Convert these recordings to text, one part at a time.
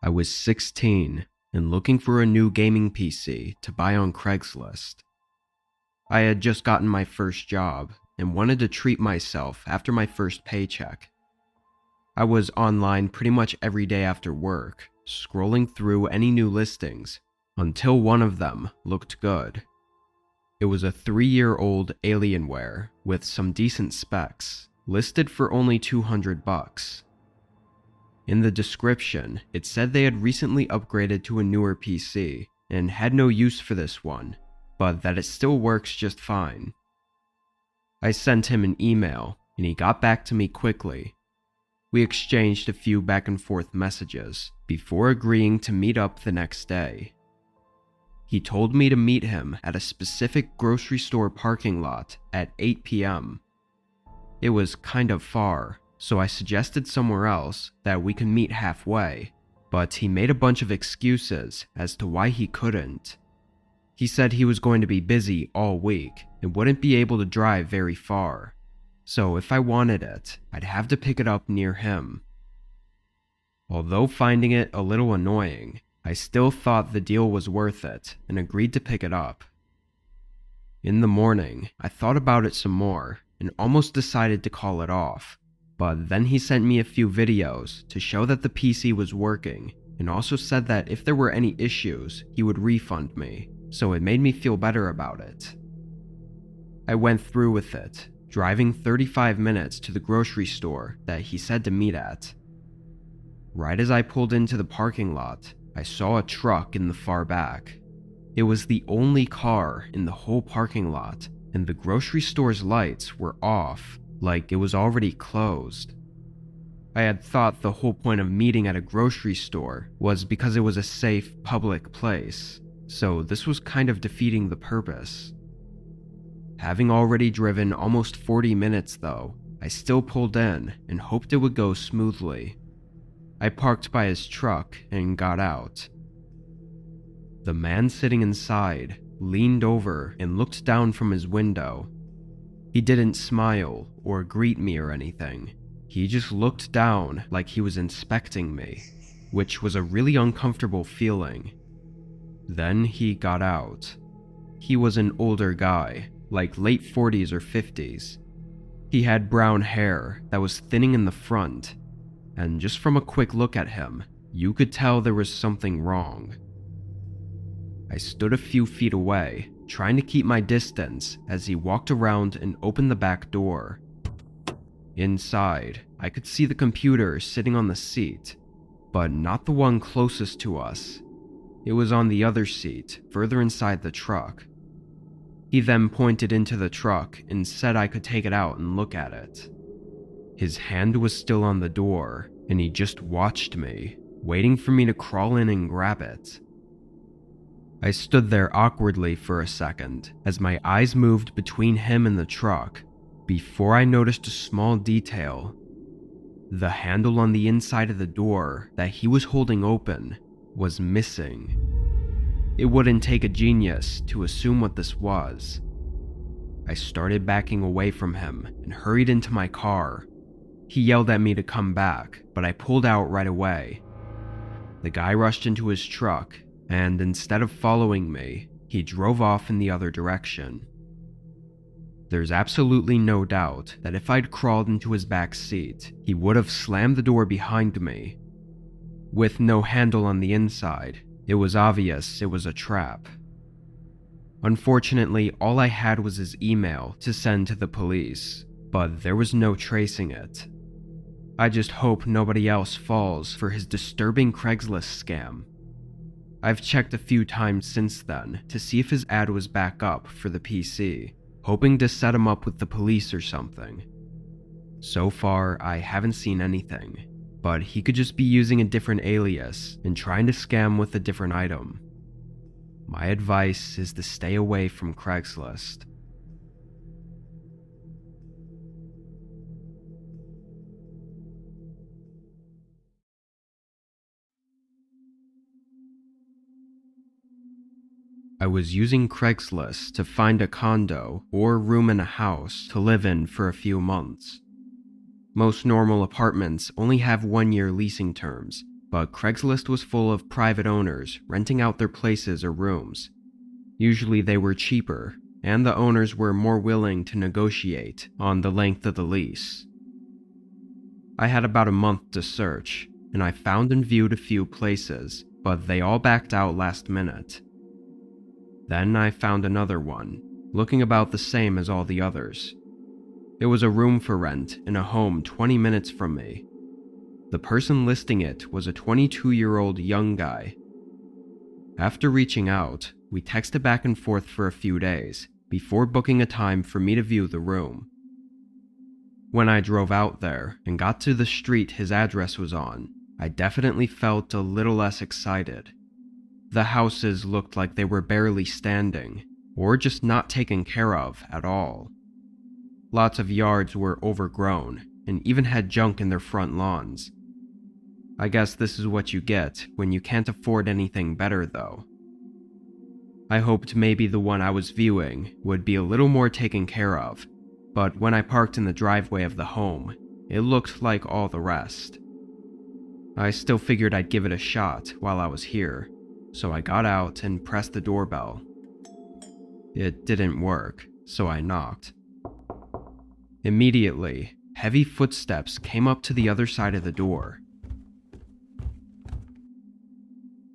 I was 16 and looking for a new gaming PC to buy on Craigslist. I had just gotten my first job and wanted to treat myself after my first paycheck. I was online pretty much every day after work, scrolling through any new listings until one of them looked good. It was a 3-year-old Alienware with some decent specs, listed for only $200. In the description, it said they had recently upgraded to a newer PC and had no use for this one, but that it still works just fine. I sent him an email, and he got back to me quickly. We exchanged a few back and forth messages before agreeing to meet up the next day. He told me to meet him at a specific grocery store parking lot at 8 p.m. It was kind of far, so I suggested somewhere else that we could meet halfway, but he made a bunch of excuses as to why he couldn't. He said he was going to be busy all week and wouldn't be able to drive very far, so if I wanted it, I'd have to pick it up near him. Although finding it a little annoying, I still thought the deal was worth it and agreed to pick it up. In the morning, I thought about it some more and almost decided to call it off, but then he sent me a few videos to show that the PC was working and also said that if there were any issues, he would refund me, so it made me feel better about it. I went through with it, driving 35 minutes to the grocery store that he said to meet at. Right as I pulled into the parking lot, I saw a truck in the far back. It was the only car in the whole parking lot, and the grocery store's lights were off, like it was already closed. I had thought the whole point of meeting at a grocery store was because it was a safe, public place, so this was kind of defeating the purpose. Having already driven almost 40 minutes though, I still pulled in and hoped it would go smoothly. I parked by his truck and got out. The man sitting inside leaned over and looked down from his window. He didn't smile or greet me or anything. He just looked down like he was inspecting me, which was a really uncomfortable feeling. Then he got out. He was an older guy, like late 40s or 50s. He had brown hair that was thinning in the front, and just from a quick look at him, you could tell there was something wrong. I stood a few feet away, trying to keep my distance as he walked around and opened the back door. Inside, I could see the computer sitting on the seat, but not the one closest to us. It was on the other seat, further inside the truck. He then pointed into the truck and said I could take it out and look at it. His hand was still on the door, and he just watched me, waiting for me to crawl in and grab it. I stood there awkwardly for a second as my eyes moved between him and the truck before I noticed a small detail. The handle on the inside of the door that he was holding open was missing. It wouldn't take a genius to assume what this was. I started backing away from him and hurried into my car. He yelled at me to come back, but I pulled out right away. The guy rushed into his truck, and instead of following me, he drove off in the other direction. There's absolutely no doubt that if I'd crawled into his back seat, he would have slammed the door behind me. With no handle on the inside, it was obvious it was a trap. Unfortunately, all I had was his email to send to the police, but there was no tracing it. I just hope nobody else falls for his disturbing Craigslist scam. I've checked a few times since then to see if his ad was back up for the PC, hoping to set him up with the police or something. So far, I haven't seen anything, but he could just be using a different alias and trying to scam with a different item. My advice is to stay away from Craigslist. I was using Craigslist to find a condo or room in a house to live in for a few months. Most normal apartments only have 1-year leasing terms, but Craigslist was full of private owners renting out their places or rooms. Usually they were cheaper, and the owners were more willing to negotiate on the length of the lease. I had about a month to search, and I found and viewed a few places, but they all backed out last minute. Then I found another one, looking about the same as all the others. It was a room for rent in a home 20 minutes from me. The person listing it was a 22-year-old young guy. After reaching out, we texted back and forth for a few days before booking a time for me to view the room. When I drove out there and got to the street his address was on, I definitely felt a little less excited. The houses looked like they were barely standing, or just not taken care of at all. Lots of yards were overgrown and even had junk in their front lawns. I guess this is what you get when you can't afford anything better though. I hoped maybe the one I was viewing would be a little more taken care of, but when I parked in the driveway of the home, it looked like all the rest. I still figured I'd give it a shot while I was here, so I got out and pressed the doorbell. It didn't work, so I knocked. Immediately, heavy footsteps came up to the other side of the door.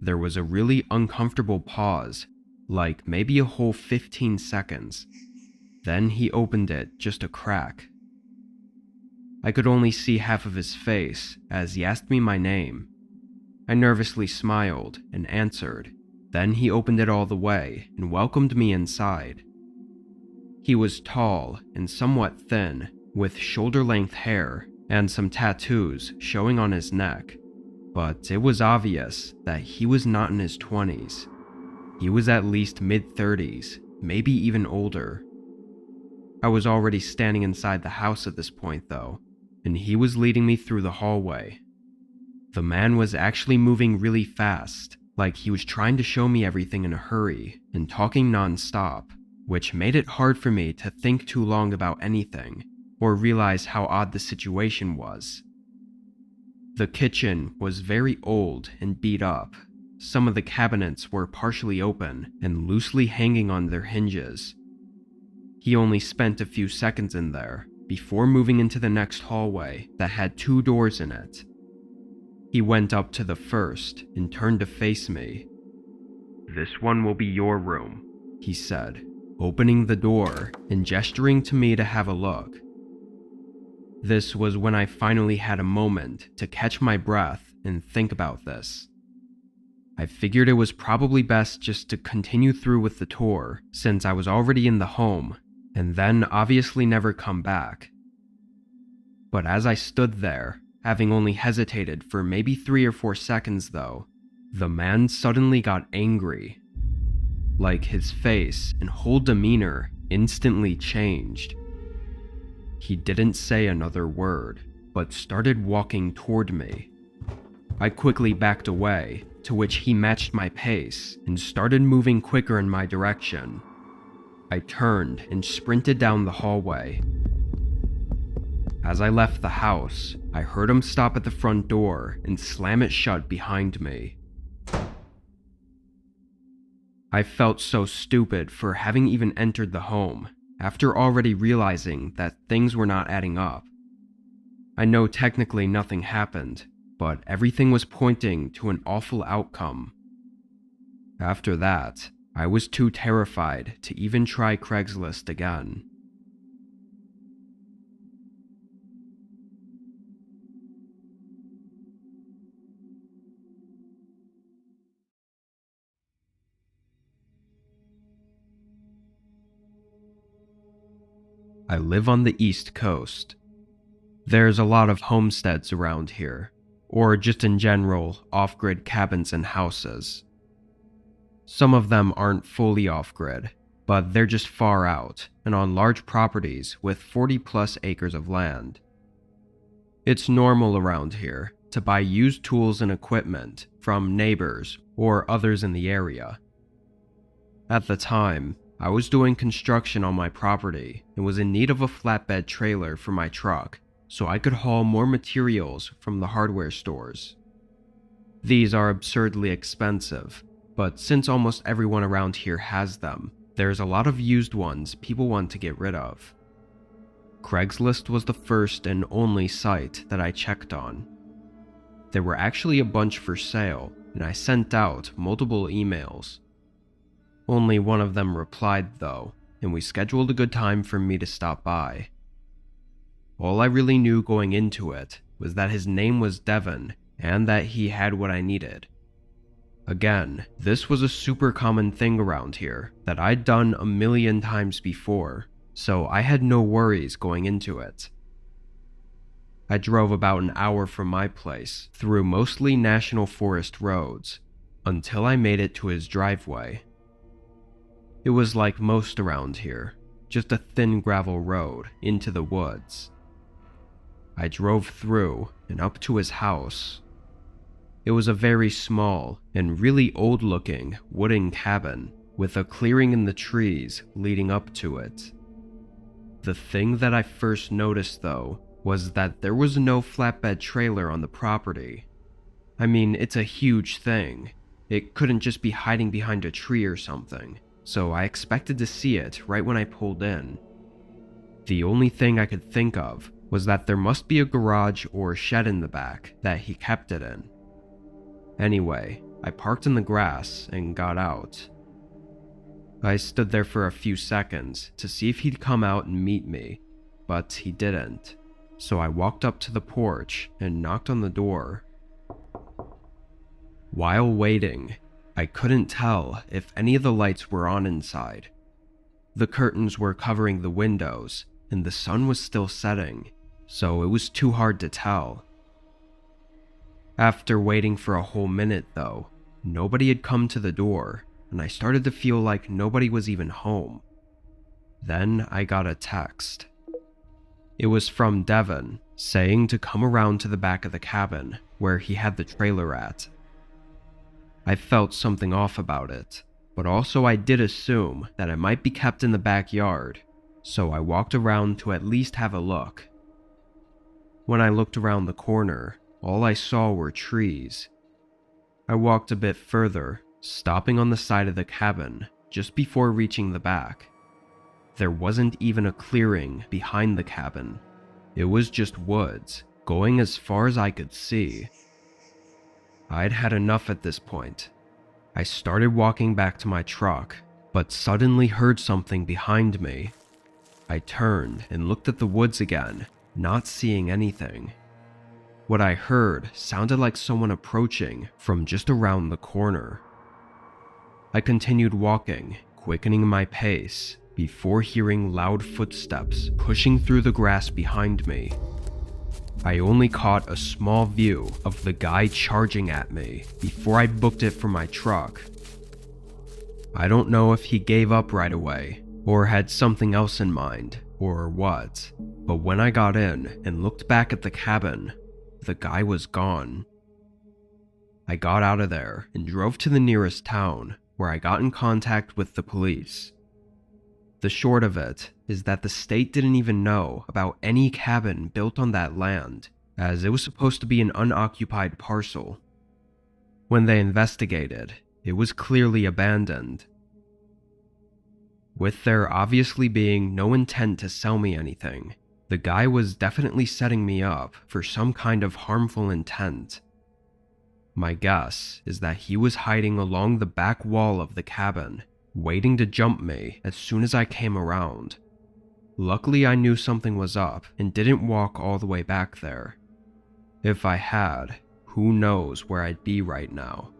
There was a really uncomfortable pause, like maybe a whole 15 seconds. Then he opened it just a crack. I could only see half of his face as he asked me my name. I nervously smiled and answered. Then he opened it all the way and welcomed me inside. He was tall and somewhat thin, with shoulder-length hair and some tattoos showing on his neck, but it was obvious that he was not in his 20s. He was at least mid-30s, maybe even older. I was already standing inside the house at this point though, and he was leading me through the hallway. The man was actually moving really fast, like he was trying to show me everything in a hurry and talking non-stop, which made it hard for me to think too long about anything or realize how odd the situation was. The kitchen was very old and beat up. Some of the cabinets were partially open and loosely hanging on their hinges. He only spent a few seconds in there before moving into the next hallway that had 2 doors in it. He went up to the first and turned to face me. "This one will be your room," he said, opening the door and gesturing to me to have a look. This was when I finally had a moment to catch my breath and think about this. I figured it was probably best just to continue through with the tour since I was already in the home, and then obviously never come back. But as I stood there, having only hesitated for maybe 3 or 4 seconds though, the man suddenly got angry. Like his face and whole demeanor instantly changed. He didn't say another word, but started walking toward me. I quickly backed away, to which he matched my pace and started moving quicker in my direction. I turned and sprinted down the hallway. As I left the house, I heard him stop at the front door and slam it shut behind me. I felt so stupid for having even entered the home, after already realizing that things were not adding up. I know technically nothing happened, but everything was pointing to an awful outcome. After that, I was too terrified to even try Craigslist again. I live on the East Coast. There's a lot of homesteads around here, or just in general, off-grid cabins and houses. Some of them aren't fully off-grid, but they're just far out and on large properties with 40+ acres of land. It's normal around here to buy used tools and equipment from neighbors or others in the area. At the time, I was doing construction on my property and was in need of a flatbed trailer for my truck so I could haul more materials from the hardware stores. These are absurdly expensive, but since almost everyone around here has them, there's a lot of used ones people want to get rid of. Craigslist was the first and only site that I checked on. There were actually a bunch for sale, and I sent out multiple emails. Only one of them replied though, and we scheduled a good time for me to stop by. All I really knew going into it was that his name was Devin and that he had what I needed. Again, this was a super common thing around here that I'd done a million times before, so I had no worries going into it. I drove about an hour from my place through mostly national forest roads until I made it to his driveway. It was like most around here, just a thin gravel road into the woods. I drove through and up to his house. It was a very small and really old-looking wooden cabin with a clearing in the trees leading up to it. The thing that I first noticed though was that there was no flatbed trailer on the property. I mean, it's a huge thing. It couldn't just be hiding behind a tree or something, so I expected to see it right when I pulled in. The only thing I could think of was that there must be a garage or shed in the back that he kept it in. Anyway, I parked in the grass and got out. I stood there for a few seconds to see if he'd come out and meet me, but he didn't. So I walked up to the porch and knocked on the door. While waiting, I couldn't tell if any of the lights were on inside. The curtains were covering the windows, and the sun was still setting, so it was too hard to tell. After waiting for a whole minute though, nobody had come to the door, and I started to feel like nobody was even home. Then I got a text. It was from Devin, saying to come around to the back of the cabin where he had the trailer at. I felt something off about it, but also I did assume that it might be kept in the backyard, so I walked around to at least have a look. When I looked around the corner, all I saw were trees. I walked a bit further, stopping on the side of the cabin just before reaching the back. There wasn't even a clearing behind the cabin. It was just woods, going as far as I could see. I'd had enough at this point. I started walking back to my truck, but suddenly heard something behind me. I turned and looked at the woods again, not seeing anything. What I heard sounded like someone approaching from just around the corner. I continued walking, quickening my pace, before hearing loud footsteps pushing through the grass behind me. I only caught a small view of the guy charging at me before I booked it from my truck. I don't know if he gave up right away, or had something else in mind, or what, but when I got in and looked back at the cabin, the guy was gone. I got out of there and drove to the nearest town, where I got in contact with the police. The short of it is that the state didn't even know about any cabin built on that land, as it was supposed to be an unoccupied parcel. When they investigated, it was clearly abandoned. With there obviously being no intent to sell me anything, the guy was definitely setting me up for some kind of harmful intent. My guess is that he was hiding along the back wall of the cabin, waiting to jump me as soon as I came around. Luckily, I knew something was up and didn't walk all the way back there. If I had, who knows where I'd be right now.